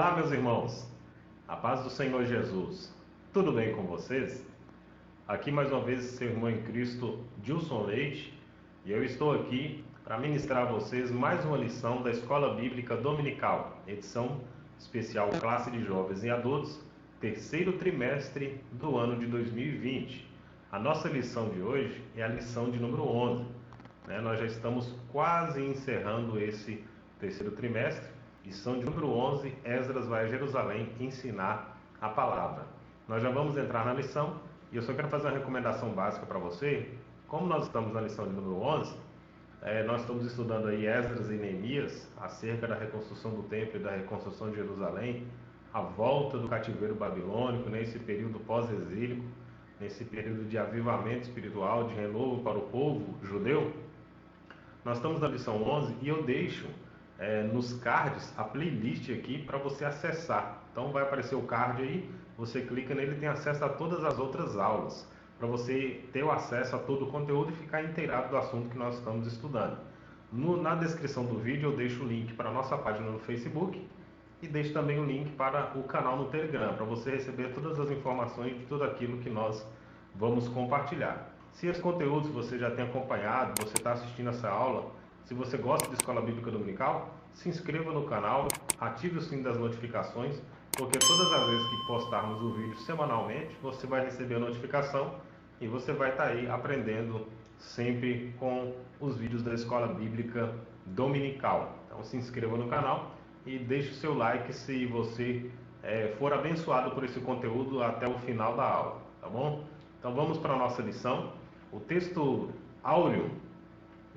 Olá, meus irmãos, a paz do Senhor Jesus, tudo bem com vocês? Aqui mais uma vez seu irmão em Cristo, Dilson Leite, e eu estou aqui para ministrar a vocês mais uma lição da Escola Bíblica Dominical, edição especial Classe de Jovens e Adultos, terceiro trimestre do ano de 2020. A nossa lição de hoje é a lição de número 11. Nós já estamos quase encerrando esse terceiro trimestre. Lição de número 11, Esdras vai a Jerusalém ensinar a palavra. Nós já vamos entrar na lição e eu só quero fazer uma recomendação básica para você. Como nós estamos na lição de número 11, nós estamos estudando aí Esdras e Neemias acerca da reconstrução do templo e da reconstrução de Jerusalém, a volta do cativeiro babilônico, nesse período pós-exílico, nesse período de avivamento espiritual, de renovo para o povo judeu. Nós estamos na lição 11 e eu deixo nos cards a playlist aqui para você acessar. Então vai aparecer o card aí, você clica nele e tem acesso a todas as outras aulas, para você ter o acesso a todo o conteúdo e ficar inteirado do assunto que nós estamos estudando. Na descrição do vídeo eu deixo o link para a nossa página no Facebook e deixo também o link para o canal no Telegram, para você receber todas as informações de tudo aquilo que nós vamos compartilhar. Se esse conteúdo você já tem acompanhado, você está assistindo essa aula, se você gosta de Escola Bíblica Dominical, se inscreva no canal, ative o sininho das notificações, porque todas as vezes que postarmos o vídeo semanalmente, você vai receber a notificação e você vai estar aí aprendendo sempre com os vídeos da Escola Bíblica Dominical. Então se inscreva no canal e deixe o seu like se você for abençoado por esse conteúdo até o final da aula, tá bom? Então vamos para a nossa lição. O texto áureo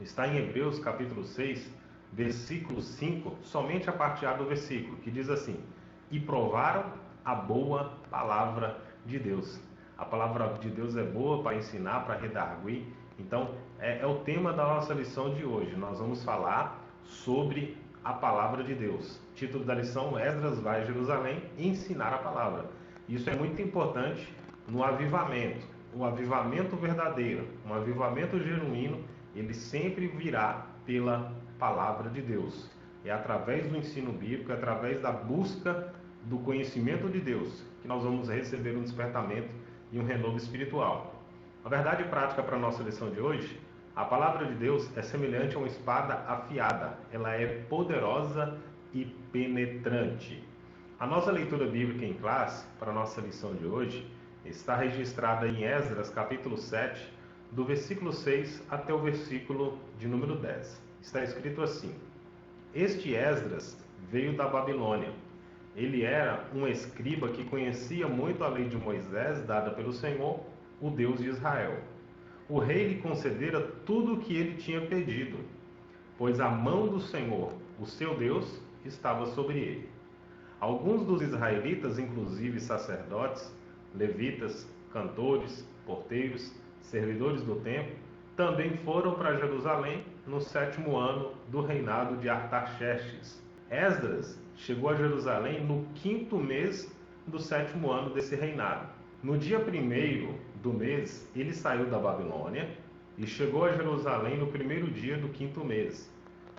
está em Hebreus capítulo 6, versículo 5, somente a parte A do versículo, que diz assim: e provaram a boa palavra de Deus. A palavra de Deus é boa para ensinar, para redarguir. Então, é o tema da nossa lição de hoje. Nós vamos falar sobre a palavra de Deus. O título da lição: Esdras vai a Jerusalém ensinar a palavra. Isso é muito importante no avivamento. Um avivamento verdadeiro, um avivamento genuíno, ele sempre virá pela palavra de Deus. É através do ensino bíblico, é através da busca do conhecimento de Deus, que nós vamos receber um despertamento e um renovo espiritual. A verdade prática para a nossa lição de hoje: a palavra de Deus é semelhante a uma espada afiada. Ela é poderosa e penetrante. A nossa leitura bíblica em classe, para a nossa lição de hoje, está registrada em Esdras, capítulo 7, do versículo 6 até o versículo de número 10. Está escrito assim: este Esdras veio da Babilônia. Ele era um escriba que conhecia muito a lei de Moisés, dada pelo Senhor, o Deus de Israel. O rei lhe concedera tudo o que ele tinha pedido, pois a mão do Senhor, o seu Deus, estava sobre ele. Alguns dos israelitas, inclusive sacerdotes, levitas, cantores, porteiros, servidores do templo, também foram para Jerusalém no 7º ano do reinado de Artaxerxes. Esdras chegou a Jerusalém no 5º mês do 7º ano desse reinado. No dia 1º do mês, ele saiu da Babilônia e chegou a Jerusalém no 1º dia do 5º mês,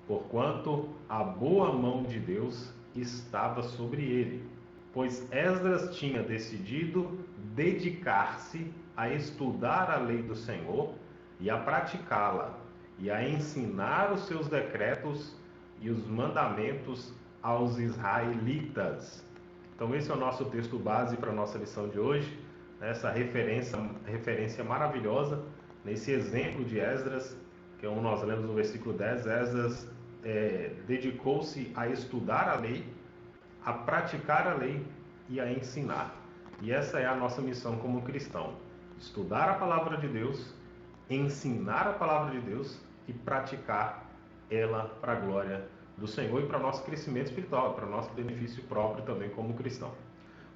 porquanto a boa mão de Deus estava sobre ele, pois Esdras tinha decidido dedicar-se a estudar a lei do Senhor e a praticá-la, e a ensinar os seus decretos e os mandamentos aos israelitas. Então esse é o nosso texto base para a nossa lição de hoje, essa referência maravilhosa, nesse exemplo de Esdras, que como nós lemos no versículo 10, Esdras dedicou-se a estudar a lei, a praticar a lei e a ensinar. E essa é a nossa missão como cristão: estudar a palavra de Deus, ensinar a palavra de Deus e praticar ela para a glória do Senhor e para o nosso crescimento espiritual, para o nosso benefício próprio também como cristão.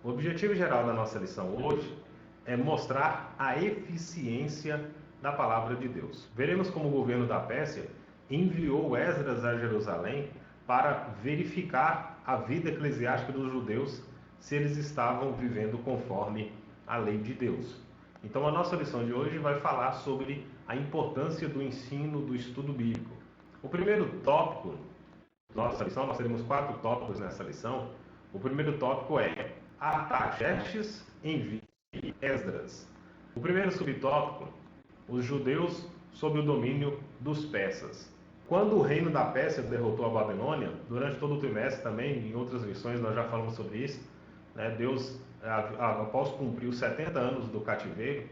O objetivo geral da nossa lição hoje é mostrar a eficiência da palavra de Deus. Veremos como o governo da Pérsia enviou Esdras a Jerusalém para verificar a vida eclesiástica dos judeus, se eles estavam vivendo conforme a lei de Deus. Então a nossa lição de hoje vai falar sobre a importância do ensino, do estudo bíblico. O primeiro tópico da nossa lição, nós teremos 4 tópicos nessa lição. O primeiro tópico é Artaxerxes envia Esdras. O primeiro subtópico, os judeus sob o domínio dos persas. Quando o reino da Pérsia derrotou a Babilônia, durante todo o trimestre também, em outras lições nós já falamos sobre isso, né, Deus, após cumprir os 70 anos do cativeiro,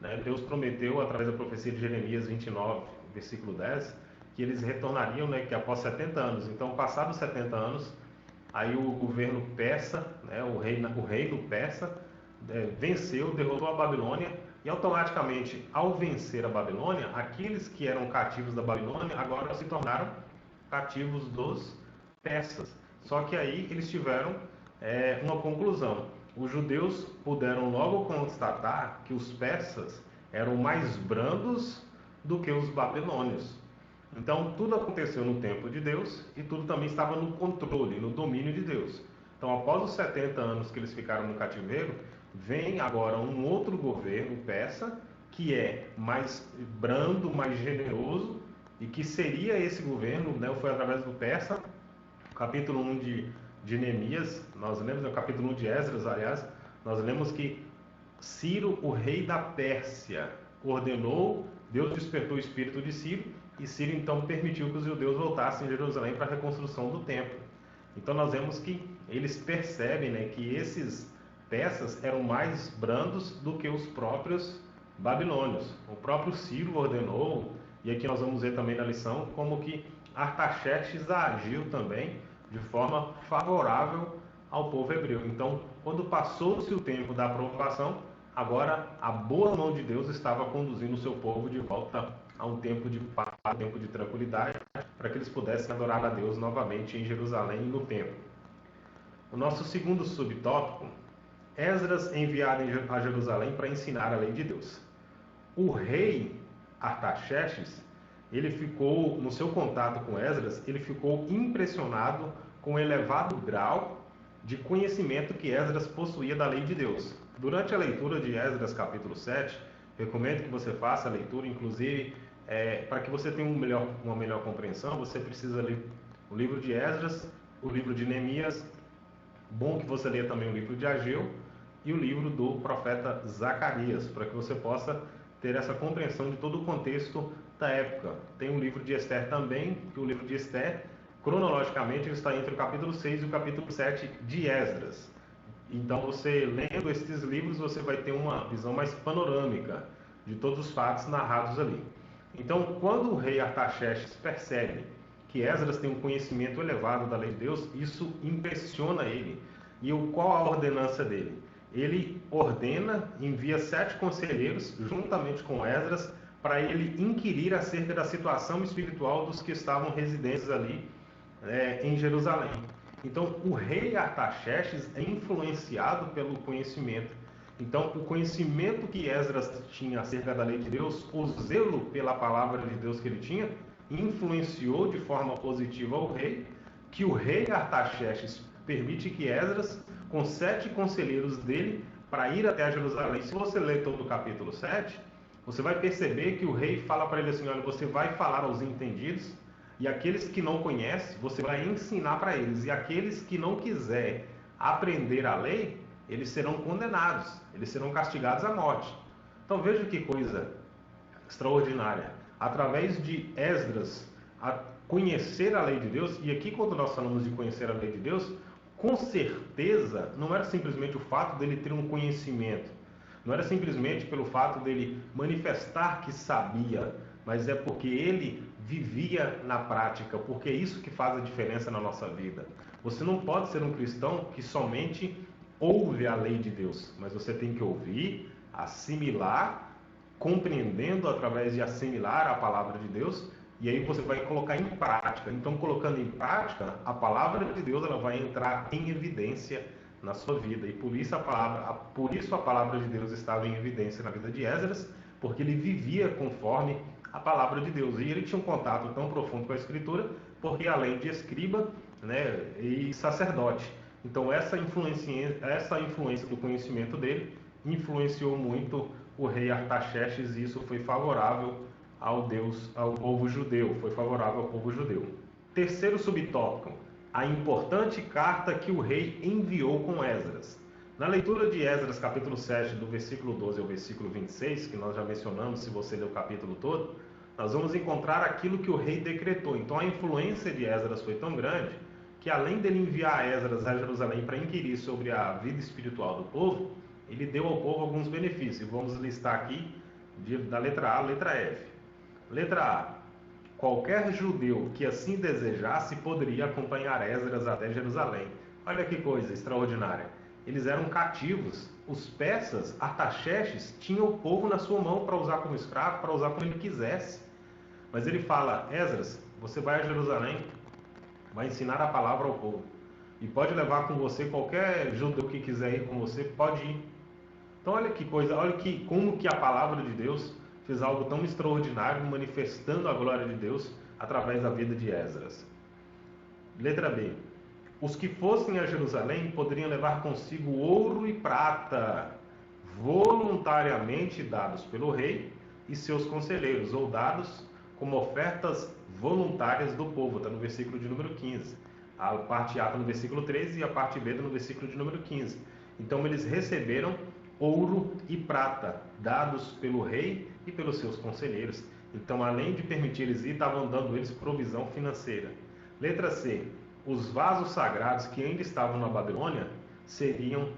né, Deus prometeu, através da profecia de Jeremias 29, versículo 10, que eles retornariam, né, que após 70 anos. Então, passados 70 anos, aí o governo persa, né, o reino persa, venceu, derrotou a Babilônia, e automaticamente, ao vencer a Babilônia, aqueles que eram cativos da Babilônia agora se tornaram cativos dos persas. Só que aí eles tiveram uma conclusão. Os judeus puderam logo constatar que os persas eram mais brandos do que os babilônios. Então, tudo aconteceu no tempo de Deus e tudo também estava no controle, no domínio de Deus. Então, após os 70 anos que eles ficaram no cativeiro, vem agora um outro governo persa, que é mais brando, mais generoso, e que seria esse governo, né, foi através do persa, capítulo 1 de Neemias, nós lemos, no capítulo 1 de Esdras, aliás, nós lemos que Ciro, o rei da Pérsia, ordenou, Deus despertou o espírito de Ciro, e Ciro então permitiu que os judeus voltassem a Jerusalém para a reconstrução do templo. Então nós vemos que eles percebem, né, que esses persas eram mais brandos do que os próprios babilônios. O próprio Ciro ordenou, e aqui nós vamos ver também na lição, como que Artaxerxes agiu também de forma favorável ao povo hebreu. Então, quando passou-se o tempo da aprovação, agora a boa mão de Deus estava conduzindo o seu povo de volta a um tempo de paz, um tempo de tranquilidade, para que eles pudessem adorar a Deus novamente em Jerusalém e no templo. O nosso segundo subtópico, Esdras enviado a Jerusalém para ensinar a lei de Deus. O rei Artaxerxes, ele ficou, no seu contato com Esdras, ele ficou impressionado com o elevado grau de conhecimento que Esdras possuía da lei de Deus. Durante a leitura de Esdras capítulo 7, recomendo que você faça a leitura, inclusive, para que você tenha uma melhor compreensão, você precisa ler o livro de Esdras, o livro de Neemias, bom que você leia também o livro de Ageu e o livro do profeta Zacarias, para que você possa ter essa compreensão de todo o contexto da época. Tem o livro de Esther também, que o livro de Esther, cronologicamente, ele está entre o capítulo 6 e o capítulo 7 de Esdras. Então, você lendo esses livros, você vai ter uma visão mais panorâmica de todos os fatos narrados ali. Então, quando o rei Artaxerxes percebe que Esdras tem um conhecimento elevado da lei de Deus, isso impressiona ele. E qual a ordenança dele? Ele ordena, envia 7 conselheiros, juntamente com Esdras, para ele inquirir acerca da situação espiritual dos que estavam residentes ali em Jerusalém. Então, o rei Artaxerxes é influenciado pelo conhecimento. Então, o conhecimento que Esdras tinha acerca da lei de Deus, o zelo pela palavra de Deus que ele tinha, influenciou de forma positiva o rei, que o rei Artaxerxes permite que Esdras, com 7 conselheiros dele, para ir até Jerusalém. Se você ler todo o capítulo 7, você vai perceber que o rei fala para ele assim, olha, você vai falar aos entendidos, e aqueles que não conhecem, você vai ensinar para eles. E aqueles que não quiser aprender a lei, eles serão condenados, eles serão castigados à morte. Então veja que coisa extraordinária. Através de Esdras, a conhecer a lei de Deus, e aqui quando nós falamos de conhecer a lei de Deus, com certeza não era simplesmente o fato dele ter um conhecimento, não era simplesmente pelo fato dele manifestar que sabia, mas é porque ele vivia na prática, porque é isso que faz a diferença na nossa vida. Você não pode ser um cristão que somente ouve a lei de Deus, mas você tem que ouvir, assimilar, compreendendo através de assimilar a palavra de Deus, e aí você vai colocar em prática. Então, colocando em prática, a palavra de Deus ela vai entrar em evidência na sua vida. E por isso a palavra de Deus estava em evidência na vida de Esdras, porque ele vivia conforme a palavra de Deus. E ele tinha um contato tão profundo com a Escritura, porque além de escriba, né, e sacerdote. Então essa influência do conhecimento dele influenciou muito o rei Artaxerxes, e isso foi favorável ao povo judeu, foi favorável ao povo judeu. Terceiro subtópico, a importante carta que o rei enviou com Esdras. Na leitura de Esdras, capítulo 7, do versículo 12 ao versículo 26, que nós já mencionamos, se você ler o capítulo todo, nós vamos encontrar aquilo que o rei decretou. Então a influência de Esdras foi tão grande que, além dele enviar Esdras a Jerusalém para inquirir sobre a vida espiritual do povo, ele deu ao povo alguns benefícios. Vamos listar aqui da letra A à letra F. Letra A: qualquer judeu que assim desejasse poderia acompanhar Esdras até Jerusalém. Olha que coisa extraordinária. Eles eram cativos. Os persas, Artaxerxes, tinham o povo na sua mão para usar como escravo, para usar como ele quisesse. Mas ele fala: Esdras, você vai a Jerusalém, vai ensinar a palavra ao povo. E pode levar com você qualquer judeu que quiser ir com você, pode ir. Então olha que coisa, olha como que a palavra de Deus fez algo tão extraordinário, manifestando a glória de Deus através da vida de Esdras. Letra B: os que fossem a Jerusalém poderiam levar consigo ouro e prata, voluntariamente dados pelo rei e seus conselheiros, ou dados como ofertas voluntárias do povo. Está no versículo de número 15. A parte A está no versículo 13 e a parte B está no versículo de número 15. Então eles receberam ouro e prata, dados pelo rei e pelos seus conselheiros. Então, além de permitir eles ir, estavam dando eles provisão financeira. Letra C: os vasos sagrados que ainda estavam na Babilônia seriam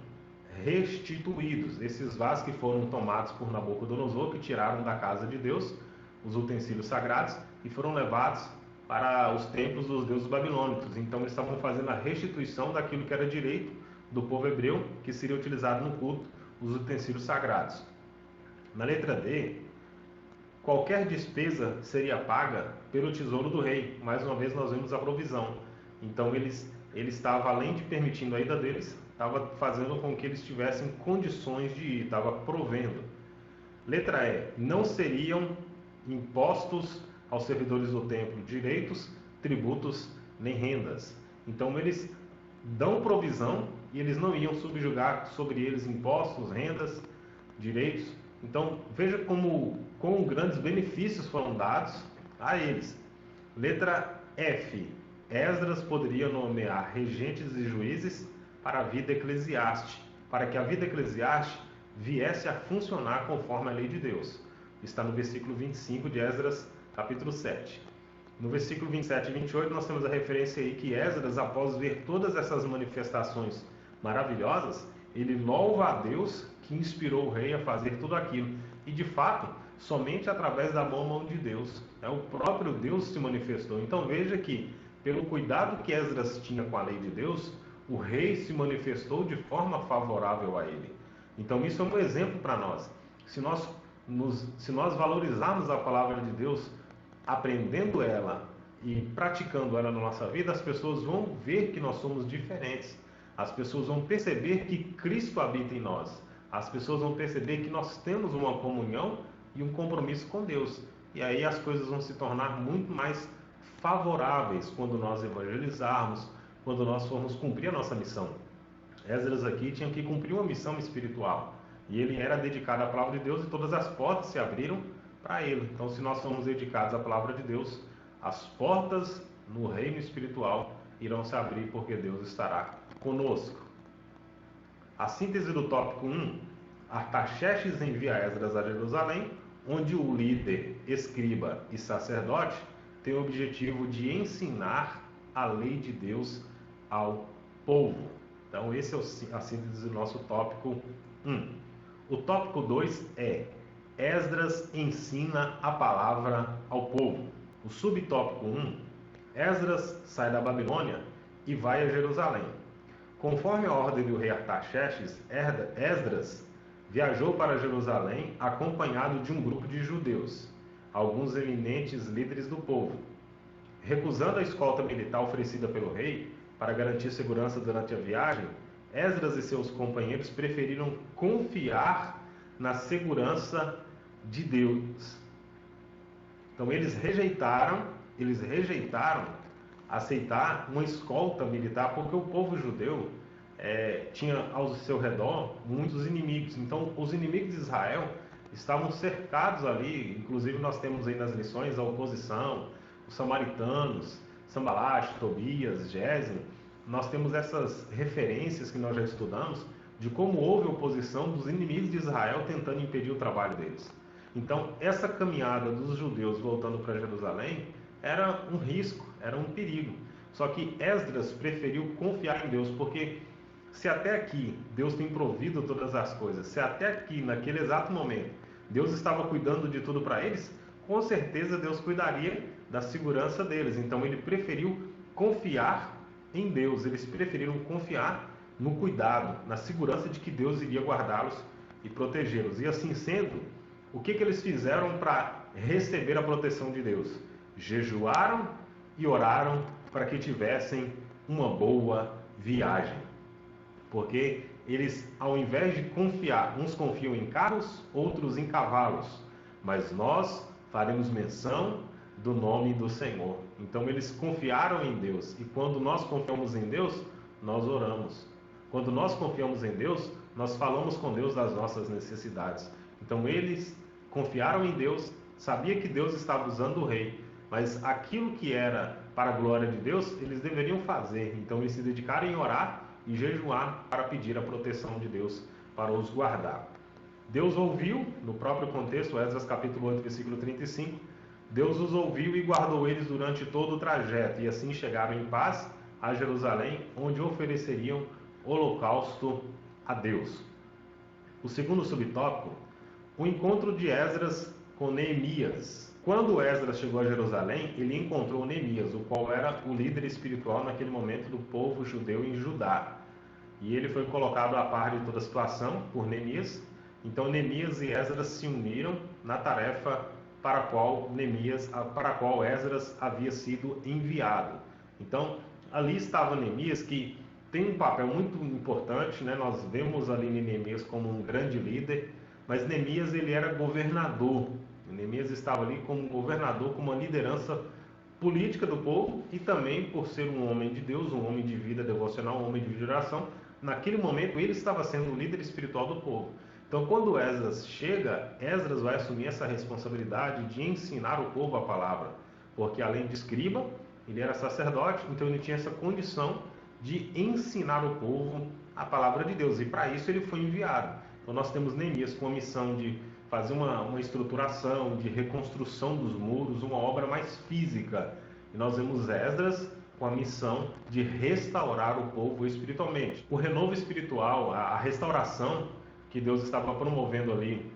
restituídos. Esses vasos que foram tomados por Nabucodonosor, que tiraram da casa de Deus os utensílios sagrados e foram levados para os templos dos deuses babilônicos. Então eles estavam fazendo a restituição daquilo que era direito do povo hebreu, que seria utilizado no culto, os utensílios sagrados. Na letra D: qualquer despesa seria paga pelo tesouro do rei. Mais uma vez nós vemos a provisão. Então ele estava, além de permitindo a ida deles, estava fazendo com que eles tivessem condições de ir, estava provendo. Letra E: não seriam impostos aos servidores do templo direitos, tributos nem rendas. Então eles dão provisão e eles não iam subjugar sobre eles impostos, rendas, direitos. Então veja quão grandes benefícios foram dados a eles. Letra F: Esdras poderia nomear regentes e juízes para a vida eclesiástica, para que a vida eclesiástica viesse a funcionar conforme a lei de Deus. Está no versículo 25 de Esdras, capítulo 7. No versículo 27 e 28 nós temos a referência aí que Esdras, após ver todas essas manifestações maravilhosas, ele louva a Deus que inspirou o rei a fazer tudo aquilo. E de fato, somente através da mão de Deus, o próprio Deus se manifestou. Então veja que, pelo cuidado que Esdras tinha com a lei de Deus, o rei se manifestou de forma favorável a ele. Então isso é um exemplo para nós. Se nós valorizarmos a palavra de Deus, aprendendo ela e praticando ela na nossa vida, as pessoas vão ver que nós somos diferentes. As pessoas vão perceber que Cristo habita em nós. As pessoas vão perceber que nós temos uma comunhão e um compromisso com Deus. E aí as coisas vão se tornar muito mais favoráveis quando nós evangelizarmos, quando nós formos cumprir a nossa missão. Esdras aqui tinha que cumprir uma missão espiritual. E ele era dedicado à palavra de Deus e todas as portas se abriram para ele. Então, se nós somos dedicados à palavra de Deus, as portas no reino espiritual irão se abrir, porque Deus estará conosco. A síntese do tópico 1: Artaxerxes envia Esdras a Jerusalém, onde o líder, escriba e sacerdote tem o objetivo de ensinar a lei de Deus ao povo. Então, esse é a síntese do nosso tópico 1. O tópico 2 é: Esdras ensina a palavra ao povo. O subtópico 1: Esdras sai da Babilônia e vai a Jerusalém. Conforme a ordem do rei Artaxerxes, Esdras viajou para Jerusalém acompanhado de um grupo de judeus, alguns eminentes líderes do povo. Recusando a escolta militar oferecida pelo rei para garantir segurança durante a viagem, Esdras e seus companheiros preferiram confiar na segurança de Deus. Então eles rejeitaram aceitar uma escolta militar, porque o povo judeu tinha ao seu redor muitos inimigos. Então os inimigos de Israel estavam cercados ali. Inclusive nós temos aí nas lições a oposição, os samaritanos, Sambalate, Tobias, Gésem, nós temos essas referências que nós já estudamos de como houve oposição dos inimigos de Israel tentando impedir o trabalho deles. Então, essa caminhada dos judeus voltando para Jerusalém era um risco, era um perigo. Só que Esdras preferiu confiar em Deus, porque se até aqui Deus tem provido todas as coisas, se até aqui, naquele exato momento, Deus estava cuidando de tudo para eles, com certeza Deus cuidaria da segurança deles. Então ele preferiu confiar em Deus, eles preferiram confiar no cuidado, na segurança de que Deus iria guardá-los e protegê-los. E assim sendo, o que eles fizeram para receber a proteção de Deus? Jejuaram e oraram para que tivessem uma boa viagem. Porque eles, ao invés de confiar, uns confiam em carros, outros em cavalos, mas nós faremos menção do nome do Senhor. Então eles confiaram em Deus, e quando nós confiamos em Deus, nós oramos. Quando nós confiamos em Deus, nós falamos com Deus das nossas necessidades. Então eles confiaram em Deus, sabia que Deus estava usando o rei, mas aquilo que era para a glória de Deus, eles deveriam fazer. Então eles se dedicaram em orar e jejuar para pedir a proteção de Deus para os guardar. Deus ouviu, no próprio contexto, Esdras capítulo 8, versículo 35, Deus os ouviu e guardou eles durante todo o trajeto, e assim chegaram em paz a Jerusalém, onde ofereceriam holocausto a Deus. O segundo subtópico, o encontro de Esdras com Neemias. Quando Esdras chegou a Jerusalém, ele encontrou Neemias, o qual era o líder espiritual naquele momento do povo judeu em Judá. E ele foi colocado à par de toda a situação por Neemias. Então Neemias e Esdras se uniram na tarefa para a qual Esdras havia sido enviado. Então ali estava Neemias, que tem um papel muito importante, né? Nós vemos ali Neemias como um grande líder, mas Neemias ele era governador. Neemias estava ali como governador, como uma liderança política do povo, e também por ser um homem de Deus, um homem de vida devocional, um homem de vida de oração. Naquele momento ele estava sendo o líder espiritual do povo. Então quando Esdras chega, Esdras vai assumir essa responsabilidade de ensinar o povo a palavra, porque além de escriba, ele era sacerdote, então ele tinha essa condição de ensinar o povo a palavra de Deus, e para isso ele foi enviado. Então nós temos Neemias com a missão de fazer uma estruturação, de reconstrução dos muros, uma obra mais física. E nós vemos Esdras com a missão de restaurar o povo espiritualmente. O renovo espiritual, a restauração que Deus estava promovendo ali,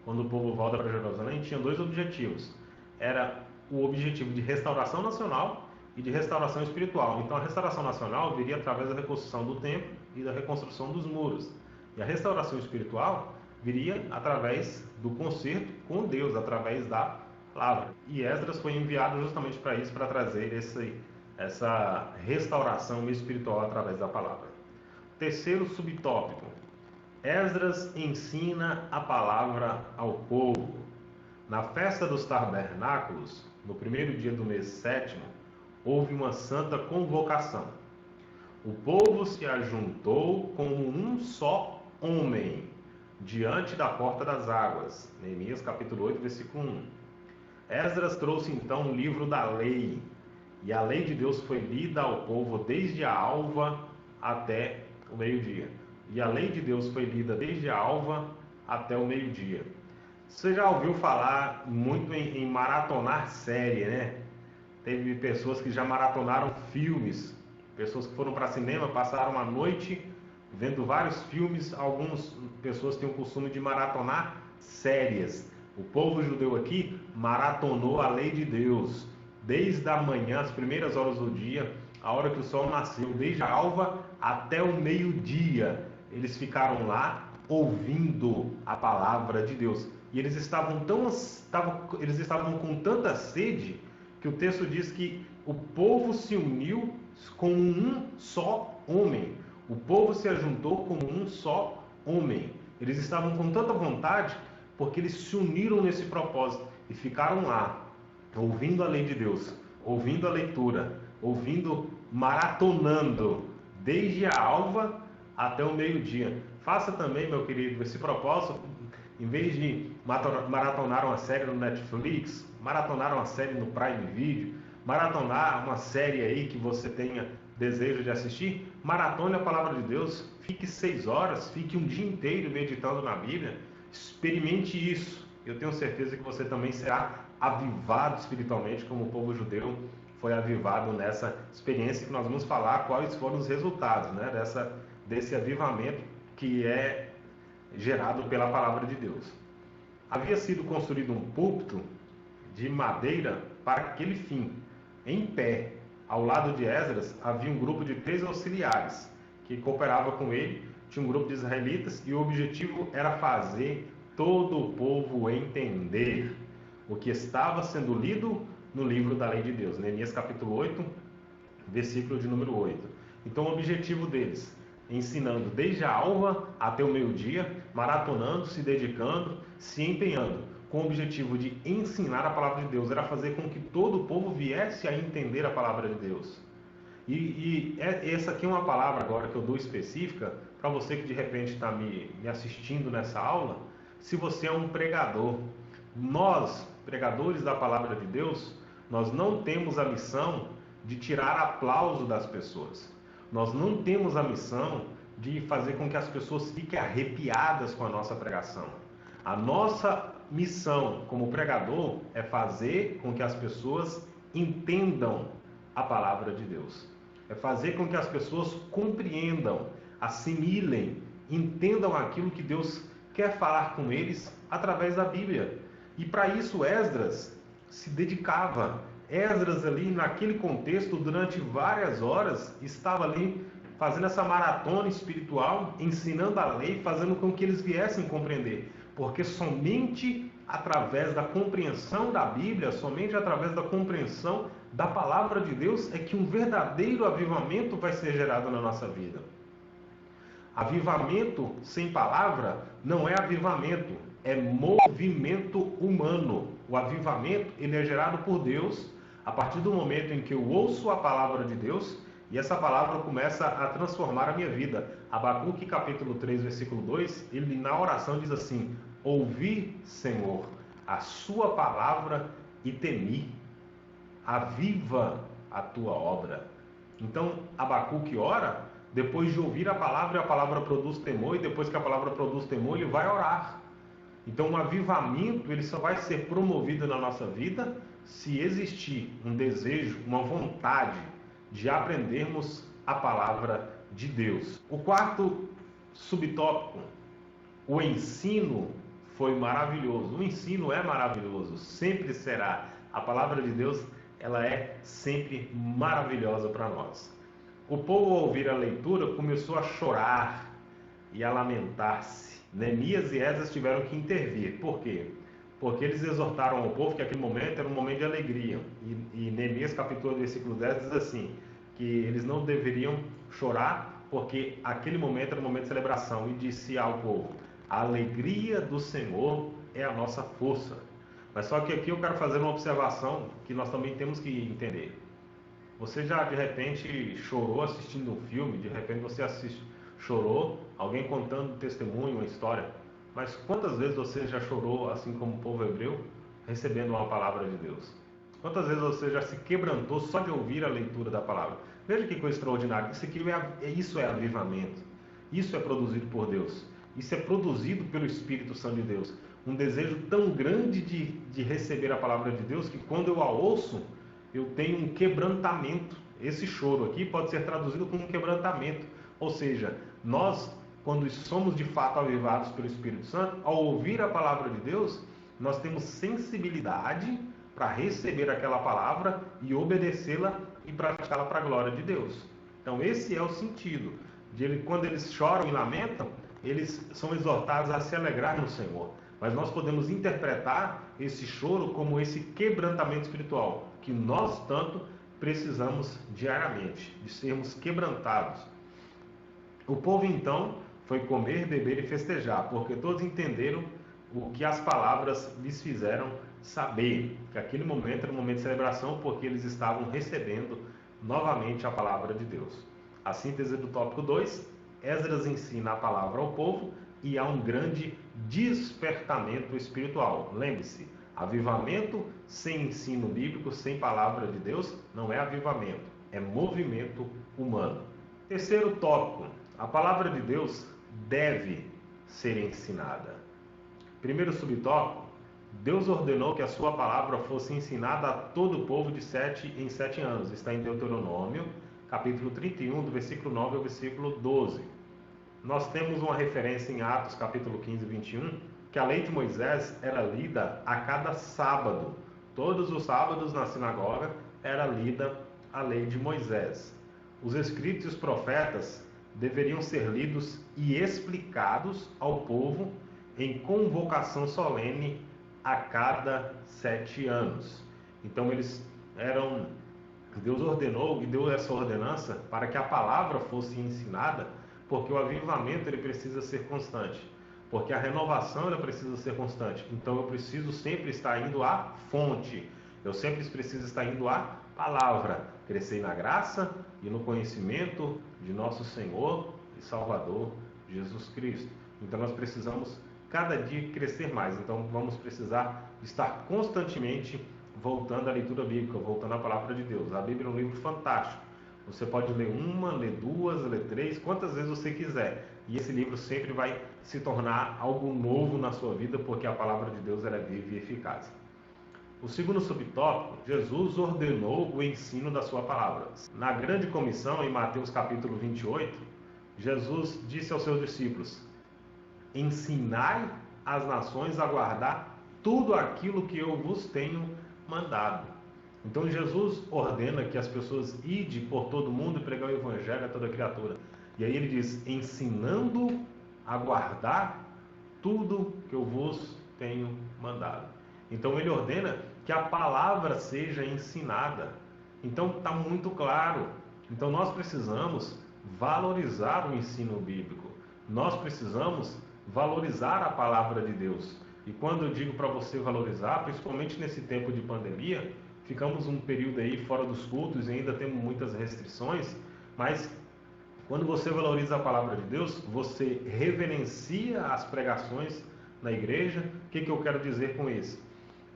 quando o povo volta para Jerusalém, tinha dois objetivos. Era o objetivo de restauração nacional e de restauração espiritual. Então a restauração nacional viria através da reconstrução do templo e da reconstrução dos muros. E a restauração espiritual viria através do concerto com Deus, através da palavra. E Esdras foi enviado justamente para isso, para trazer essa restauração espiritual através da palavra. Terceiro subtópico, Esdras ensina a palavra ao povo. Na festa dos tabernáculos, no primeiro dia do mês sétimo, houve uma santa convocação. O povo se ajuntou como um só homem diante da porta das águas. Neemias capítulo 8, versículo 1. Esdras trouxe então o livro da lei, e a lei de Deus foi lida ao povo desde a alva até o meio-dia. E a lei de Deus foi lida desde a alva até o meio-dia. Você já ouviu falar muito em maratonar série, né? Teve pessoas que já maratonaram filmes, pessoas que foram para cinema, passaram a noite vendo vários filmes. Algumas pessoas têm o costume de maratonar séries. O povo judeu aqui maratonou a lei de Deus desde a manhã, as primeiras horas do dia, a hora que o sol nasceu, desde a alva até o meio-dia. Eles ficaram lá ouvindo a palavra de Deus. E eles estavam com tanta sede que o texto diz que o povo se uniu como um só homem. O povo se ajuntou como um só homem. Eles estavam com tanta vontade porque eles se uniram nesse propósito e ficaram lá, ouvindo a lei de Deus, ouvindo a leitura, maratonando, desde a alva até o meio-dia. Faça também, meu querido, esse propósito. Em vez de maratonar uma série no Netflix, maratonar uma série no Prime Video, maratonar uma série aí que você tenha desejo de assistir, maratone a palavra de Deus, fique 6 horas, fique um dia inteiro meditando na Bíblia, experimente isso. Eu tenho certeza que você também será avivado espiritualmente, como o povo judeu foi avivado nessa experiência, que nós vamos falar quais foram os resultados, né, desse avivamento que é gerado pela palavra de Deus. Havia sido construído um púlpito de madeira para aquele fim, em pé. Ao lado de Esdras havia um grupo de 3 auxiliares que cooperava com ele, tinha um grupo de israelitas e o objetivo era fazer todo o povo entender o que estava sendo lido no livro da lei de Deus, Neemias capítulo 8, versículo de número 8. Então o objetivo deles, ensinando desde a alva até o meio-dia, maratonando, se dedicando, se empenhando, com o objetivo de ensinar a palavra de Deus, era fazer com que todo o povo viesse a entender a palavra de Deus. Essa aqui é uma palavra agora que eu dou específica para você que de repente está me assistindo nessa aula. Se você é um pregador, nós, pregadores da palavra de Deus, nós não temos a missão de tirar aplauso das pessoas. Nós não temos a missão de fazer com que as pessoas fiquem arrepiadas com a nossa pregação. A nossa missão como pregador é fazer com que as pessoas entendam a palavra de Deus. É fazer com que as pessoas compreendam, assimilem, entendam aquilo que Deus quer falar com eles através da Bíblia. E para isso Esdras se dedicava. Esdras ali naquele contexto, durante várias horas, estava ali fazendo essa maratona espiritual, ensinando a lei, fazendo com que eles viessem compreender. Porque somente através da compreensão da Bíblia, somente através da compreensão da palavra de Deus, é que um verdadeiro avivamento vai ser gerado na nossa vida. Avivamento sem palavra não é avivamento, é movimento humano. O avivamento, ele é gerado por Deus a partir do momento em que eu ouço a palavra de Deus e essa palavra começa a transformar a minha vida. Abacuque capítulo 3, versículo 2, ele na oração diz assim: ouvi, Senhor, a sua palavra e temi, aviva a tua obra. Então Abacuque ora, depois de ouvir a palavra, e a palavra produz temor, e depois que a palavra produz temor, ele vai orar. Então um avivamento, ele só vai ser promovido na nossa vida se existir um desejo, uma vontade de aprendermos a palavra de Deus. O quarto subtópico, o ensino foi maravilhoso. O ensino é maravilhoso, sempre será. A palavra de Deus, ela é sempre maravilhosa para nós. O povo, ao ouvir a leitura, começou a chorar e a lamentar-se. Neemias e Esdras tiveram que intervir. Por quê? Porque eles exortaram ao povo que aquele momento era um momento de alegria. E Neemias capítulo 1, versículo 10 diz assim, que eles não deveriam chorar, porque aquele momento era um momento de celebração. E disse ao povo: a alegria do Senhor é a nossa força. Mas só que aqui eu quero fazer uma observação que nós também temos que entender. Você já de repente chorou assistindo um filme, de repente você chorou, alguém contando um testemunho, uma história. Mas quantas vezes você já chorou, assim como o povo hebreu, recebendo uma palavra de Deus? Quantas vezes você já se quebrantou só de ouvir a leitura da palavra? Veja que coisa extraordinária. Isso é avivamento. Isso é produzido por Deus. Isso é produzido pelo Espírito Santo de Deus. Um desejo tão grande de receber a palavra de Deus que quando eu a ouço, eu tenho um quebrantamento. Esse choro aqui pode ser traduzido como um quebrantamento. Ou seja, nós, quando somos de fato avivados pelo Espírito Santo, ao ouvir a palavra de Deus, nós temos sensibilidade para receber aquela palavra e obedecê-la e praticá-la para a glória de Deus. Então esse é o sentido. Quando eles choram e lamentam, eles são exortados a se alegrar no Senhor. Mas nós podemos interpretar esse choro como esse quebrantamento espiritual, que nós tanto precisamos diariamente, de sermos quebrantados. O povo então foi comer, beber e festejar, porque todos entenderam o que as palavras lhes fizeram saber, que aquele momento era um momento de celebração, porque eles estavam recebendo novamente a palavra de Deus. A síntese do tópico 2, Esdras ensina a palavra ao povo e há um grande despertamento espiritual. Lembre-se, Avivamento sem ensino bíblico, sem palavra de Deus, não é avivamento, é movimento humano. Terceiro tópico, a palavra de Deus deve ser ensinada. Primeiro subtópico, Deus ordenou que a sua palavra fosse ensinada a todo o povo de 7 em 7 anos. Está em Deuteronômio, capítulo 31, do versículo 9 ao versículo 12. Nós temos uma referência em Atos, capítulo 15, 21, que a lei de Moisés era lida a cada sábado. Todos os sábados na sinagoga era lida a lei de Moisés. Os escritos e os profetas deveriam ser lidos e explicados ao povo em convocação solene a cada 7 anos. Então Deus ordenou e deu essa ordenança para que a palavra fosse ensinada, porque o avivamento ele precisa ser constante, porque a renovação ela precisa ser constante. Então eu preciso sempre estar indo à fonte, eu sempre preciso estar indo à palavra, crescer na graça e no conhecimento de nosso Senhor e Salvador Jesus Cristo. Então nós precisamos cada dia crescer mais. Então vamos precisar estar constantemente voltando à leitura bíblica, voltando à palavra de Deus. A Bíblia é um livro fantástico. Você pode ler uma, ler duas, ler três, quantas vezes você quiser. E esse livro sempre vai se tornar algo novo na sua vida, porque a palavra de Deus ela é viva e eficaz. O segundo subtópico, Jesus ordenou o ensino da sua palavra. Na grande comissão, em Mateus capítulo 28, Jesus disse aos seus discípulos: ensinai as nações a guardar tudo aquilo que eu vos tenho mandado. Então Jesus ordena que as pessoas idem por todo mundo e pregar o evangelho a toda criatura. E aí ele diz, ensinando a guardar tudo que eu vos tenho mandado. Então ele ordena que a palavra seja ensinada. Então está muito claro. Então nós precisamos valorizar o ensino bíblico. Nós precisamos valorizar a palavra de Deus. E quando eu digo para você valorizar, principalmente nesse tempo de pandemia, ficamos um período aí fora dos cultos e ainda temos muitas restrições, mas quando você valoriza a palavra de Deus, você reverencia as pregações na igreja. O que eu quero dizer com isso?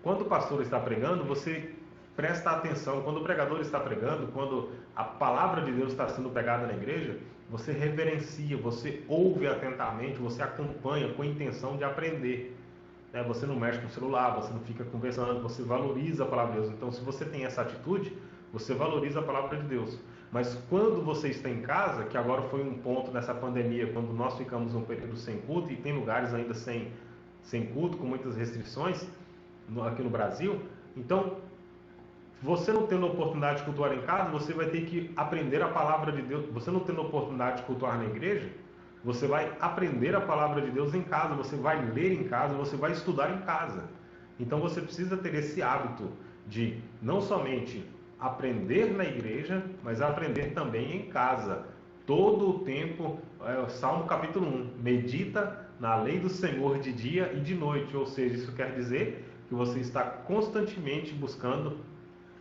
Quando o pastor está pregando, você presta atenção. Quando o pregador está pregando, quando a palavra de Deus está sendo pregada na igreja, você reverencia, você ouve atentamente, você acompanha com a intenção de aprender. Você não mexe com o celular, você não fica conversando, você valoriza a palavra de Deus. Então, se você tem essa atitude, você valoriza a palavra de Deus. Mas quando você está em casa, que agora foi um ponto nessa pandemia, quando nós ficamos um período sem culto, e tem lugares ainda sem culto, com muitas restrições aqui no Brasil, então, você não tendo a oportunidade de cultuar em casa, você vai ter que aprender a palavra de Deus. Você não tendo a oportunidade de cultuar na igreja, você vai aprender a palavra de Deus em casa, você vai ler em casa, você vai estudar em casa. Então você precisa ter esse hábito de não somente aprender na igreja, mas aprender também em casa. Todo o tempo, Salmo capítulo 1, medita na lei do Senhor de dia e de noite. Ou seja, isso quer dizer que você está constantemente buscando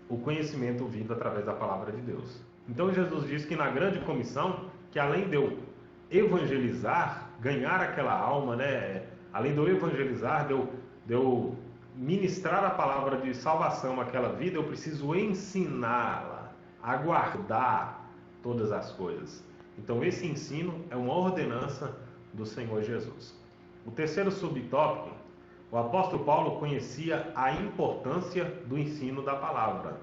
o conhecimento vindo através da palavra de Deus. Então Jesus diz que na grande comissão, que além de eu evangelizar, ganhar aquela alma, além de eu evangelizar, de eu ministrar a palavra de salvação àquela vida, eu preciso ensiná-la a guardar todas as coisas. Então esse ensino é uma ordenança do Senhor Jesus. O terceiro subtópico, o apóstolo Paulo conhecia a importância do ensino da palavra.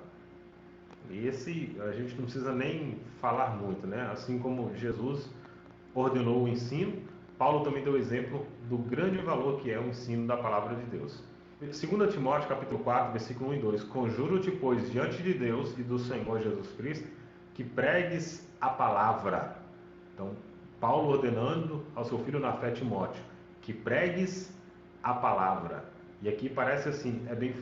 Esse a gente não precisa nem falar muito, Assim como Jesus ordenou o ensino, Paulo também deu exemplo do grande valor que é o ensino da palavra de Deus. 2 Timóteo capítulo 4, versículo 1 e 2. Conjuro-te, pois, diante de Deus e do Senhor Jesus Cristo, que pregues a palavra. Então, Paulo ordenando ao seu filho na fé Timóteo, que pregues a palavra. E aqui parece assim, é bem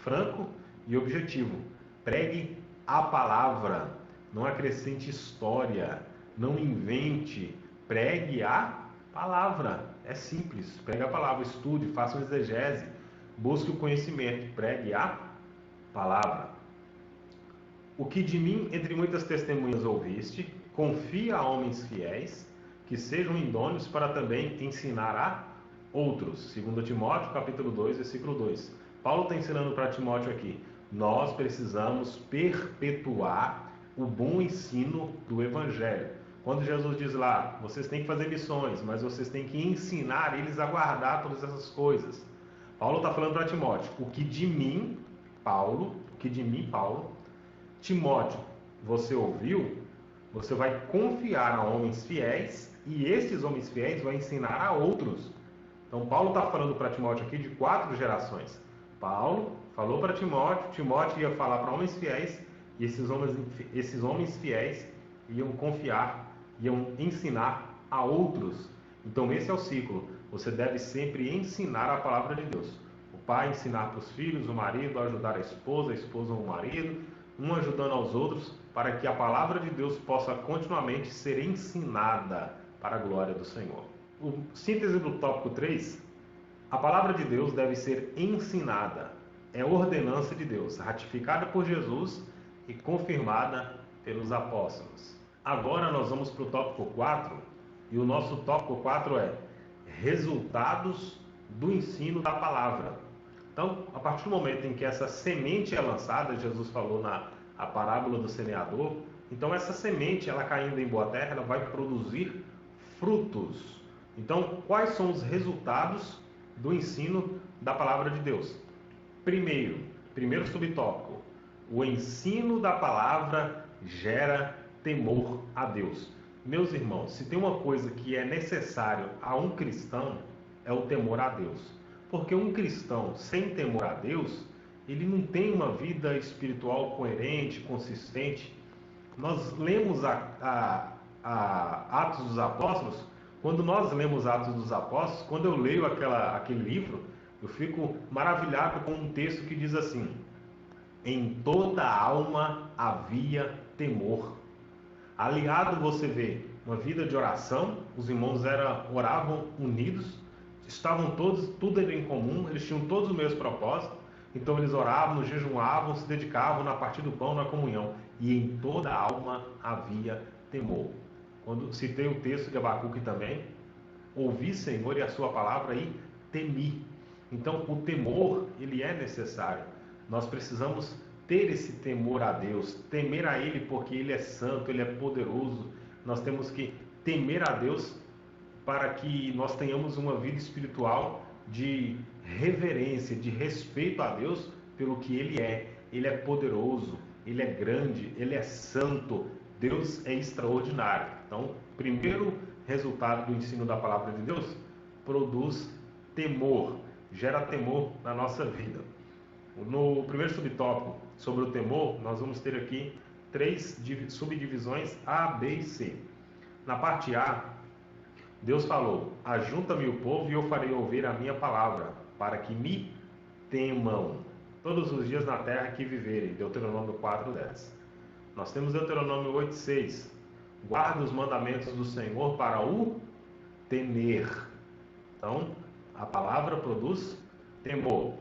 franco e objetivo. Pregue a palavra, não acrescente história, não invente, pregue a palavra. É simples, pregue a palavra, estude, faça uma exegese, busque o conhecimento, pregue a palavra. O que de mim, entre muitas testemunhas ouviste, confia a homens fiéis, que sejam idôneos para também ensinar a outros. 2 Timóteo, capítulo 2, versículo 2. Paulo está ensinando para Timóteo aqui, nós precisamos perpetuar o bom ensino do Evangelho. Quando Jesus diz lá, vocês têm que fazer missões, mas vocês têm que ensinar eles a guardar todas essas coisas. Paulo está falando para Timóteo, o que de mim, Paulo, Timóteo, você ouviu, você vai confiar a homens fiéis e esses homens fiéis vão ensinar a outros. Então Paulo está falando para Timóteo aqui de 4 gerações. Paulo falou para Timóteo, Timóteo ia falar para homens fiéis e esses homens fiéis iam confiar, iam ensinar a outros. Então esse é o ciclo. Você deve sempre ensinar a palavra de Deus. O pai ensinar para os filhos, o marido ajudar a esposa o marido, um ajudando aos outros, para que a palavra de Deus possa continuamente ser ensinada para a glória do Senhor. O síntese do tópico 3, a palavra de Deus deve ser ensinada. É ordenança de Deus, ratificada por Jesus e confirmada pelos apóstolos. Agora nós vamos para o tópico 4, e o nosso tópico 4 é resultados do ensino da palavra. Então, a partir do momento em que essa semente é lançada, Jesus falou na parábola do semeador, então essa semente, ela caindo em boa terra, ela vai produzir frutos. Então, quais são os resultados do ensino da palavra de Deus? Primeiro subtópico, o ensino da palavra gera temor a Deus. Meus irmãos, se tem uma coisa que é necessário a um cristão, é o temor a Deus. Porque um cristão sem temor a Deus, ele não tem uma vida espiritual coerente, consistente. Nós lemos Atos dos Apóstolos. Quando nós lemos Atos dos Apóstolos, quando eu leio aquele livro, eu fico maravilhado com um texto que diz assim: em toda alma havia temor. Aliado, você vê uma vida de oração, os irmãos oravam unidos, estavam todos, tudo era em comum, eles tinham todos o mesmo propósito, então eles oravam, jejuavam, se dedicavam na partir do pão, na comunhão, e em toda a alma havia temor. Quando citei o texto de Abacuque também, ouvi, Senhor, e a sua palavra e temi. Então o temor, ele é necessário. Nós precisamos ter esse temor a Deus, temer a Ele porque Ele é santo, Ele é poderoso. Nós temos que temer a Deus para que nós tenhamos uma vida espiritual de reverência, de respeito a Deus pelo que Ele é. Ele é poderoso, Ele é grande, Ele é santo, Deus é extraordinário. Então, primeiro resultado do ensino da palavra de Deus, produz temor, gera temor na nossa vida. No primeiro subtópico sobre o temor, nós vamos ter aqui 3 subdivisões A, B e C. Na parte A, Deus falou: ajunta-me o povo e eu farei ouvir a minha palavra, para que me temam todos os dias na terra que viverem. Deuteronômio 4:10. Nós temos Deuteronômio 8:6. Guarda os mandamentos do Senhor para o temer. Então, a palavra produz temor.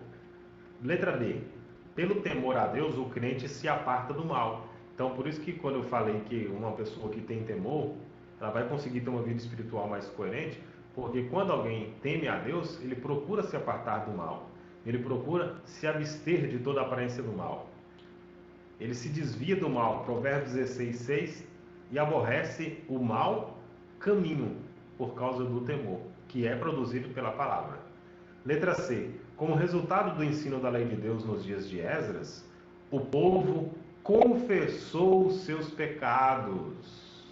Letra B. Pelo temor a Deus, o crente se aparta do mal. Então, por isso que quando eu falei que uma pessoa que tem temor, ela vai conseguir ter uma vida espiritual mais coerente, porque quando alguém teme a Deus, ele procura se apartar do mal. Ele procura se abster de toda a aparência do mal. Ele se desvia do mal, Provérbios 16:6, e aborrece o mau caminho por causa do temor, que é produzido pela palavra. Letra C. Como resultado do ensino da lei de Deus nos dias de Esdras, o povo confessou os seus pecados,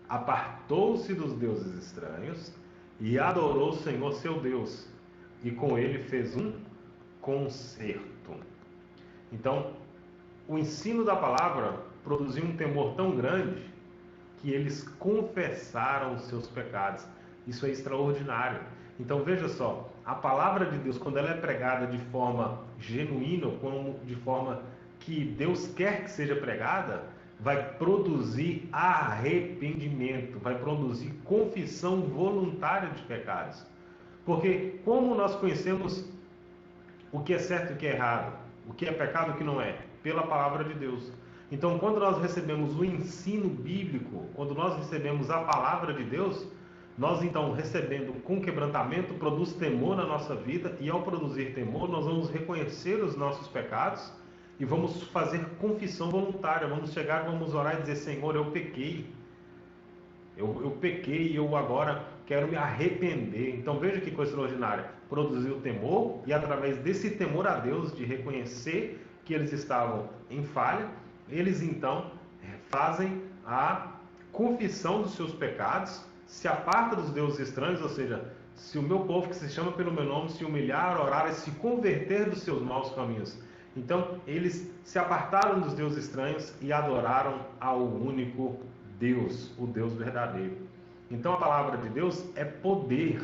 apartou-se dos deuses estranhos e adorou o Senhor seu Deus, e com ele fez um concerto. Então, o ensino da palavra produziu um temor tão grande que eles confessaram os seus pecados. Isso é extraordinário. Então veja só, a palavra de Deus, quando ela é pregada de forma genuína, de forma que Deus quer que seja pregada, vai produzir arrependimento, vai produzir confissão voluntária de pecados. Porque como nós conhecemos o que é certo e o que é errado, o que é pecado e o que não é? Pela palavra de Deus. Então, quando nós recebemos o ensino bíblico, quando nós recebemos a palavra de Deus, Nós então, recebendo com quebrantamento, produz temor na nossa vida, e ao produzir temor, nós vamos reconhecer os nossos pecados e vamos fazer confissão voluntária. Vamos chegar, vamos orar e dizer: Senhor, eu pequei. Eu pequei e eu agora quero me arrepender. Então veja que coisa extraordinária. Produziu temor, e através desse temor a Deus, de reconhecer que eles estavam em falha, eles então fazem a confissão dos seus pecados, se aparta dos deuses estranhos, ou seja, se o meu povo que se chama pelo meu nome se humilhar, orar e se converter dos seus maus caminhos. Então eles se apartaram dos deuses estranhos e adoraram ao único Deus, o Deus verdadeiro. Então a palavra de Deus é poder.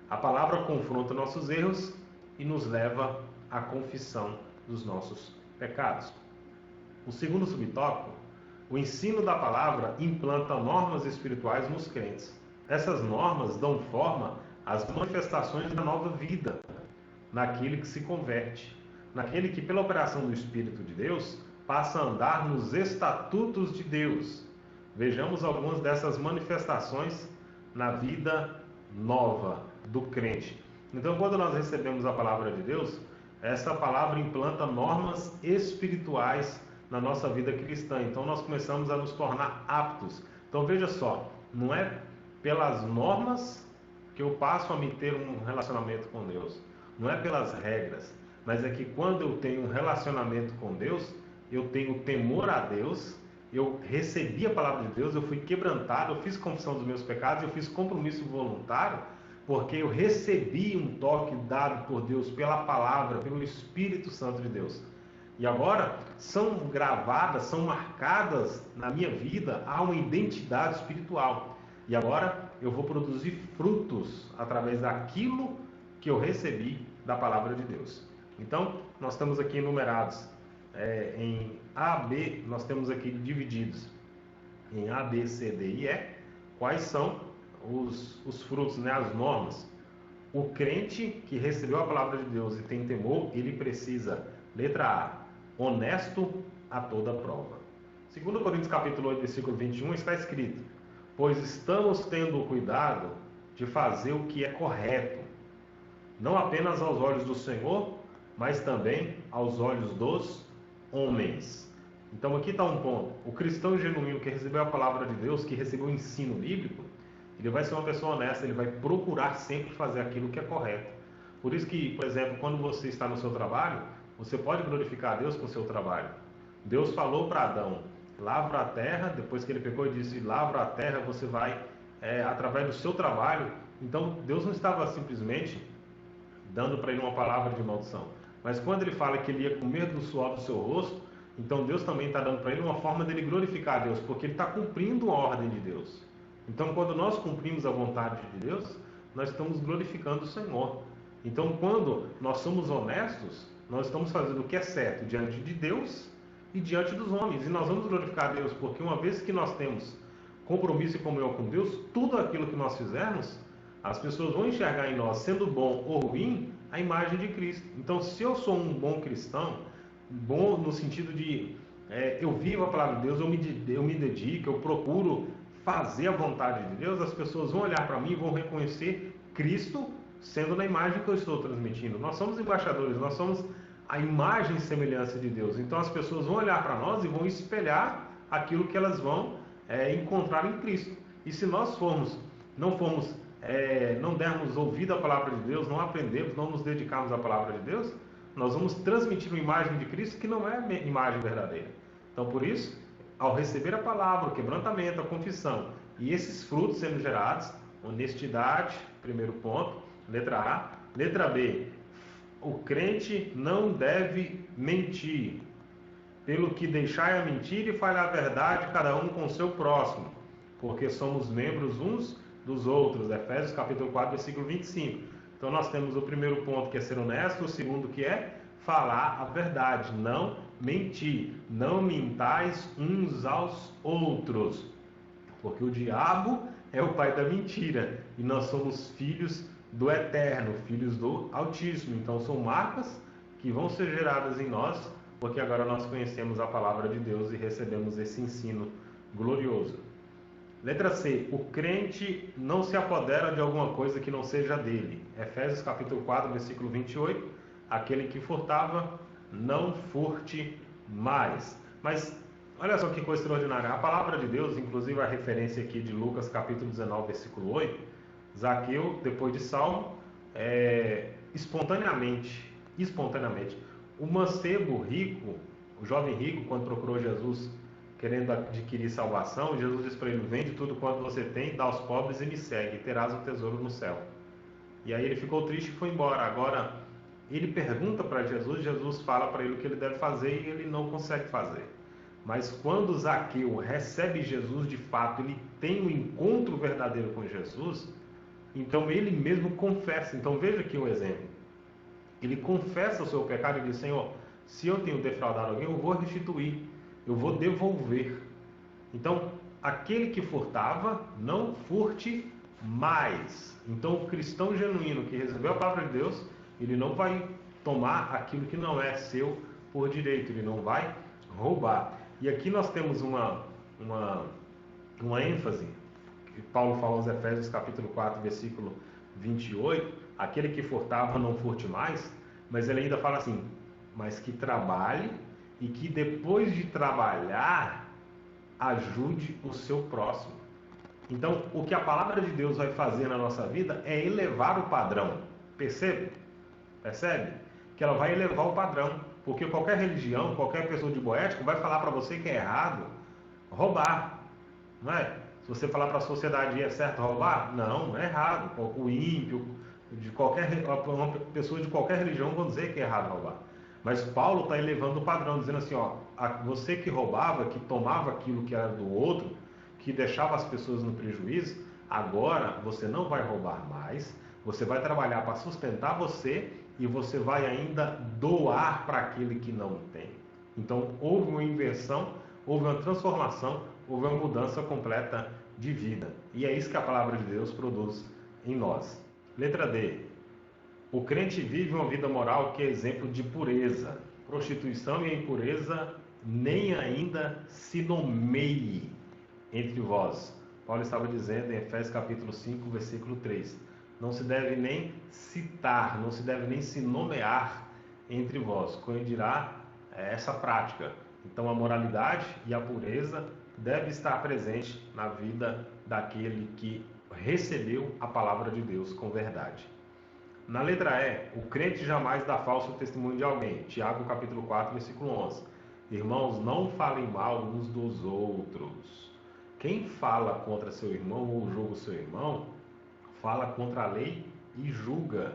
A palavra confronta nossos erros e nos leva à confissão dos nossos pecados. O segundo subtópico: o ensino da palavra implanta normas espirituais nos crentes. Essas normas dão forma às manifestações da nova vida naquele que se converte, naquele que, pela operação do Espírito de Deus, passa a andar nos estatutos de Deus. Vejamos algumas dessas manifestações na vida nova do crente. Então, quando nós recebemos a palavra de Deus, essa palavra implanta normas espirituais na nossa vida cristã. Então, nós começamos a nos tornar aptos. Então, veja só, não é pelas normas que eu passo a me ter um relacionamento com Deus, não é pelas regras, mas é que quando eu tenho um relacionamento com Deus, eu tenho temor a Deus, eu recebi a palavra de Deus, eu fui quebrantado, eu fiz confissão dos meus pecados, eu fiz compromisso voluntário, porque eu recebi um toque dado por Deus pela palavra, pelo Espírito Santo de Deus. E agora são gravadas, são marcadas na minha vida, há uma identidade espiritual. E agora eu vou produzir frutos através daquilo que eu recebi da palavra de Deus. Então, nós estamos aqui enumerados em A, B, nós temos aqui divididos em A, B, C, D e E, quais são os frutos, né, as normas. O crente que recebeu a palavra de Deus e tem temor, ele precisa, letra A, honesto a toda prova. 2 Coríntios capítulo 8, versículo 21, está escrito: pois estamos tendo o cuidado de fazer o que é correto, não apenas aos olhos do Senhor, mas também aos olhos dos homens. Então aqui está um ponto: o cristão genuíno que recebeu a palavra de Deus, que recebeu o ensino bíblico, ele vai ser uma pessoa honesta, ele vai procurar sempre fazer aquilo que é correto. Por isso que, por exemplo, quando você está no seu trabalho, você pode glorificar a Deus com o seu trabalho. Deus falou para Adão: lavra a terra. Depois que ele pecou, ele disse: lavra a terra, você vai através do seu trabalho. Então Deus não estava simplesmente dando para ele uma palavra de maldição, mas quando ele fala que ele ia comer do suor do seu rosto, então Deus também está dando para ele uma forma dele glorificar a Deus, porque ele está cumprindo a ordem de Deus. Então, quando nós cumprimos a vontade de Deus, nós estamos glorificando o Senhor. Então, quando nós somos honestos, nós estamos fazendo o que é certo diante de Deus e diante dos homens. E nós vamos glorificar a Deus, porque uma vez que nós temos compromisso e comunhão com Deus, tudo aquilo que nós fizermos, as pessoas vão enxergar em nós, sendo bom ou ruim, a imagem de Cristo. Então, se eu sou um bom cristão, bom no sentido de eu vivo a palavra de Deus, eu me dedico, eu procuro fazer a vontade de Deus, as pessoas vão olhar para mim e vão reconhecer Cristo sendo na imagem que eu estou transmitindo. Nós somos embaixadores, nós somos a imagem e semelhança de Deus. Então as pessoas vão olhar para nós e vão espelhar aquilo que elas vão encontrar em Cristo. E se nós não dermos ouvido à palavra de Deus, não aprendemos, não nos dedicarmos à palavra de Deus, nós vamos transmitir uma imagem de Cristo que não é a imagem verdadeira. Então, por isso, ao receber a palavra, o quebrantamento, a confissão e esses frutos sendo gerados, honestidade, primeiro ponto, letra A. Letra B, o crente não deve mentir, pelo que deixai a mentira e falhar a verdade, cada um com o seu próximo, porque somos membros uns dos outros. Efésios capítulo 4, versículo 25. Então nós temos o primeiro ponto, que é ser honesto, o segundo, que é falar a verdade, não mentir. Não mintais uns aos outros, porque o diabo é o pai da mentira e nós somos filhos do Eterno, filhos do Altíssimo. Então são marcas que vão ser geradas em nós, porque agora nós conhecemos a palavra de Deus e recebemos esse ensino glorioso. Letra C, o crente não se apodera de alguma coisa que não seja dele. Efésios capítulo 4, versículo 28, aquele que furtava, não furte mais. Mas olha só que coisa extraordinária. A palavra de Deus, inclusive a referência aqui de Lucas capítulo 19, versículo 8, Zaqueu, depois de Salmo, espontaneamente, o mancebo rico, o jovem rico, quando procurou Jesus querendo adquirir salvação, Jesus disse para ele: vende tudo quanto você tem, dá aos pobres e me segue, e terás o tesouro no céu. E aí ele ficou triste e foi embora. Agora, ele pergunta para Jesus, Jesus fala para ele o que ele deve fazer e ele não consegue fazer. Mas quando Zaqueu recebe Jesus de fato, ele tem um encontro verdadeiro com Jesus, então ele mesmo confessa. Então veja aqui um exemplo. Ele confessa o seu pecado e diz: Senhor, se eu tenho defraudado alguém, eu vou restituir, eu vou devolver. Então, aquele que furtava, não furte mais. Então, o cristão genuíno que recebeu a palavra de Deus, ele não vai tomar aquilo que não é seu por direito, ele não vai roubar. E aqui nós temos uma ênfase, que Paulo fala aos Efésios capítulo 4, versículo 28, aquele que furtava não furte mais, mas ele ainda fala assim, mas que trabalhe e que depois de trabalhar, ajude o seu próximo. Então, o que a palavra de Deus vai fazer na nossa vida é elevar o padrão. Percebe? Que ela vai elevar o padrão. Porque qualquer religião, qualquer pessoa de boa ética vai falar para você que é errado roubar. Não é? Se você falar para a sociedade é certo roubar, não é errado. O ímpio, uma pessoa de qualquer religião vão dizer que é errado roubar. Mas Paulo está elevando o padrão, dizendo assim, ó, você que roubava, que tomava aquilo que era do outro, que deixava as pessoas no prejuízo, agora você não vai roubar mais, você vai trabalhar para sustentar você e você vai ainda doar para aquele que não tem. Então houve uma inversão, houve uma transformação, houve uma mudança completa de vida. E é isso que a palavra de Deus produz em nós. Letra D. O crente vive uma vida moral que é exemplo de pureza. Prostituição e a impureza nem ainda se nomeie entre vós. Paulo estava dizendo em Efésios capítulo 5, versículo 3. Não se deve nem citar, não se deve nem se nomear entre vós. Quem dirá essa prática? Então a moralidade e a pureza deve estar presente na vida daquele que recebeu a palavra de Deus com verdade. Na letra E, o crente jamais dá falso testemunho de alguém. Tiago capítulo 4, versículo 11. Irmãos, não falem mal uns dos outros. Quem fala contra seu irmão ou julga o seu irmão, fala contra a lei e julga.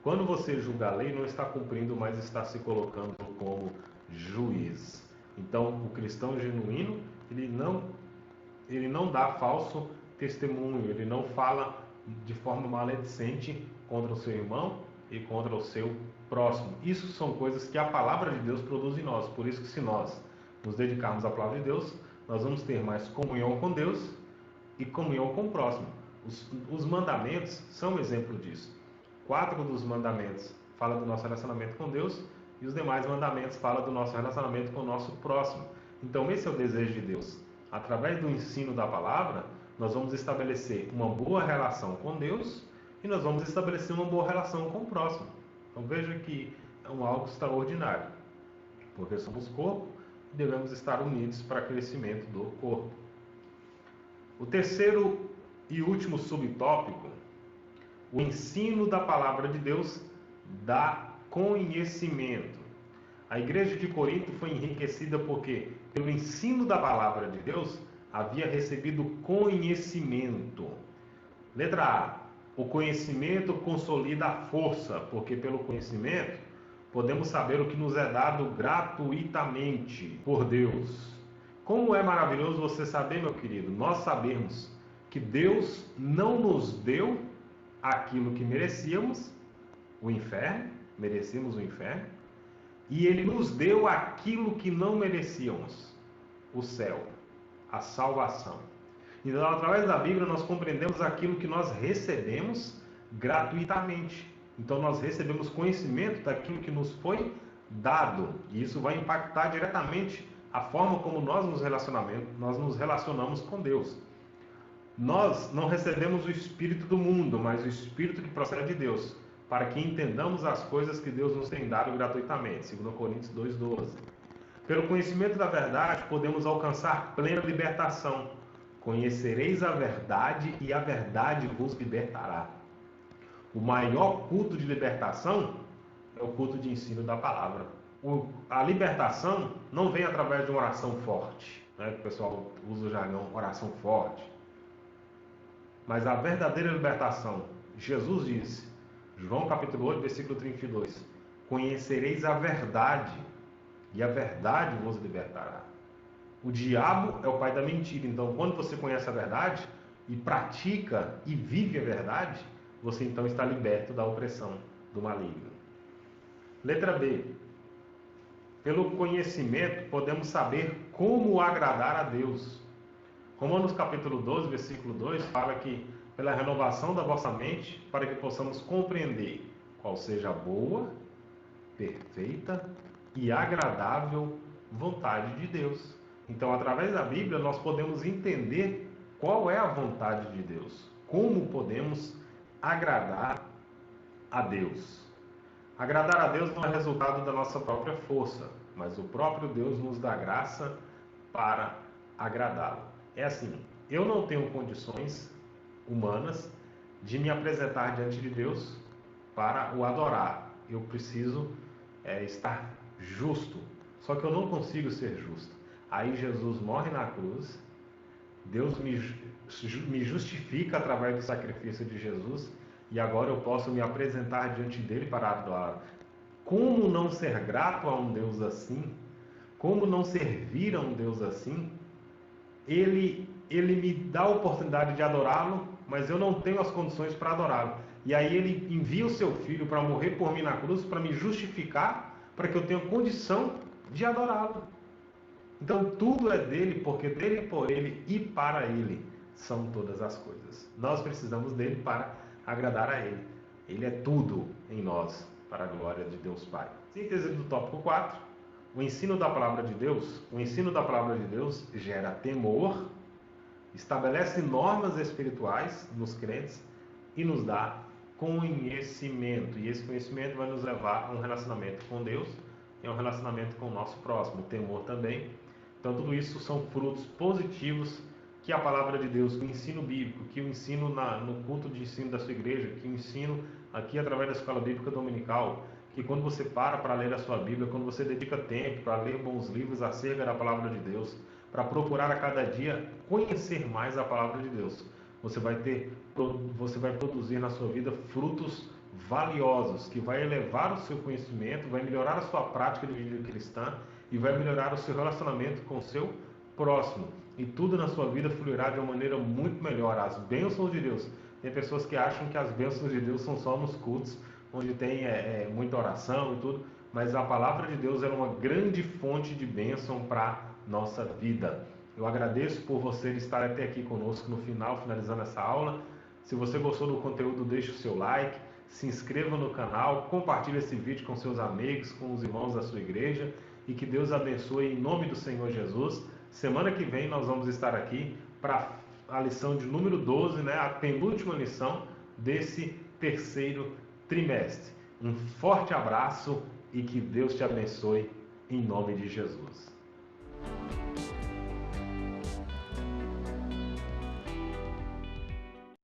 Quando você julga a lei, não está cumprindo, mas está se colocando como juiz. Então, o cristão genuíno, ele não dá falso testemunho, ele não fala de forma maledicente contra o seu irmão e contra o seu próximo. Isso são coisas que a palavra de Deus produz em nós. Por isso que se nós nos dedicarmos à palavra de Deus, nós vamos ter mais comunhão com Deus e comunhão com o próximo. Os mandamentos são um exemplo disso. 4 dos mandamentos falam do nosso relacionamento com Deus e os demais mandamentos falam do nosso relacionamento com o nosso próximo. Então esse é o desejo de Deus. Através do ensino da palavra, nós vamos estabelecer uma boa relação com Deus e nós vamos estabelecer uma boa relação com o próximo. Então veja que é algo extraordinário, porque somos corpo e devemos estar unidos para crescimento do corpo. O terceiro e último subtópico, o ensino da palavra de Deus dá conhecimento. A igreja de Corinto foi enriquecida porque, pelo ensino da palavra de Deus, havia recebido conhecimento. Letra A. O conhecimento consolida a força, porque pelo conhecimento podemos saber o que nos é dado gratuitamente por Deus. Como é maravilhoso você saber, meu querido, nós sabemos que Deus não nos deu aquilo que merecíamos, o inferno, merecíamos o inferno, e Ele nos deu aquilo que não merecíamos, o céu, a salvação. Então, através da Bíblia, nós compreendemos aquilo que nós recebemos gratuitamente. Então, nós recebemos conhecimento daquilo que nos foi dado. E isso vai impactar diretamente a forma como nós nos relacionamos com Deus. Nós não recebemos o Espírito do mundo, mas o Espírito que procede de Deus, para que entendamos as coisas que Deus nos tem dado gratuitamente. 2 Coríntios 2,12. Pelo conhecimento da verdade, podemos alcançar plena libertação. Conhecereis a verdade e a verdade vos libertará. O maior culto de libertação é o culto de ensino da palavra. A libertação não vem através de uma oração forte, né? O pessoal usa o jargão oração forte. Mas a verdadeira libertação, Jesus disse, João capítulo 8, versículo 32, conhecereis a verdade, e a verdade vos libertará. O diabo é o pai da mentira, então quando você conhece a verdade, e pratica e vive a verdade, você então está liberto da opressão do maligno. Letra B. Pelo conhecimento podemos saber como agradar a Deus. Romanos capítulo 12, versículo 2 fala que pela renovação da vossa mente, para que possamos compreender qual seja a boa, perfeita e agradável vontade de Deus. Então, através da Bíblia, nós podemos entender qual é a vontade de Deus, como podemos agradar a Deus. Agradar a Deus não é resultado da nossa própria força, mas o próprio Deus nos dá graça para agradá-lo. É assim, eu não tenho condições humanas de me apresentar diante de Deus para o adorar. Eu preciso estar justo, só que eu não consigo ser justo. Aí Jesus morre na cruz, Deus me justifica através do sacrifício de Jesus, e agora eu posso me apresentar diante dele para adorar. Como não ser grato a um Deus assim? Como não servir a um Deus assim? Ele me dá a oportunidade de adorá-lo, mas eu não tenho as condições para adorá-lo. E aí ele envia o seu filho para morrer por mim na cruz, para me justificar, para que eu tenha condição de adorá-lo. Então tudo é dele, porque dele, por ele e para ele são todas as coisas. Nós precisamos dele para agradar a ele. Ele é tudo em nós, para a glória de Deus Pai. Síntese do tópico 4. O ensino da palavra de Deus, gera temor, estabelece normas espirituais nos crentes e nos dá conhecimento. E esse conhecimento vai nos levar a um relacionamento com Deus e a um relacionamento com o nosso próximo. O temor também. Então tudo isso são frutos positivos que a palavra de Deus, que o ensino bíblico, que o ensino no culto de ensino da sua igreja, que o ensino aqui através da escola bíblica dominical, que quando você para ler a sua Bíblia, quando você dedica tempo para ler bons livros acerca da palavra de Deus, para procurar a cada dia conhecer mais a palavra de Deus, você vai produzir na sua vida frutos valiosos, que vai elevar o seu conhecimento, vai melhorar a sua prática de vida cristã e vai melhorar o seu relacionamento com o seu próximo. E tudo na sua vida fluirá de uma maneira muito melhor. As bênçãos de Deus. Tem pessoas que acham que as bênçãos de Deus são só nos cultos, onde tem muita oração e tudo, mas a palavra de Deus é uma grande fonte de bênção para a nossa vida. Eu agradeço por você estar até aqui conosco no final, finalizando essa aula. Se você gostou do conteúdo, deixe o seu like, se inscreva no canal, compartilhe esse vídeo com seus amigos, com os irmãos da sua igreja, e que Deus abençoe em nome do Senhor Jesus. Semana que vem nós vamos estar aqui para a lição de número 12, né, a penúltima lição desse terceiro trimestre. Um forte abraço e que Deus te abençoe em nome de Jesus.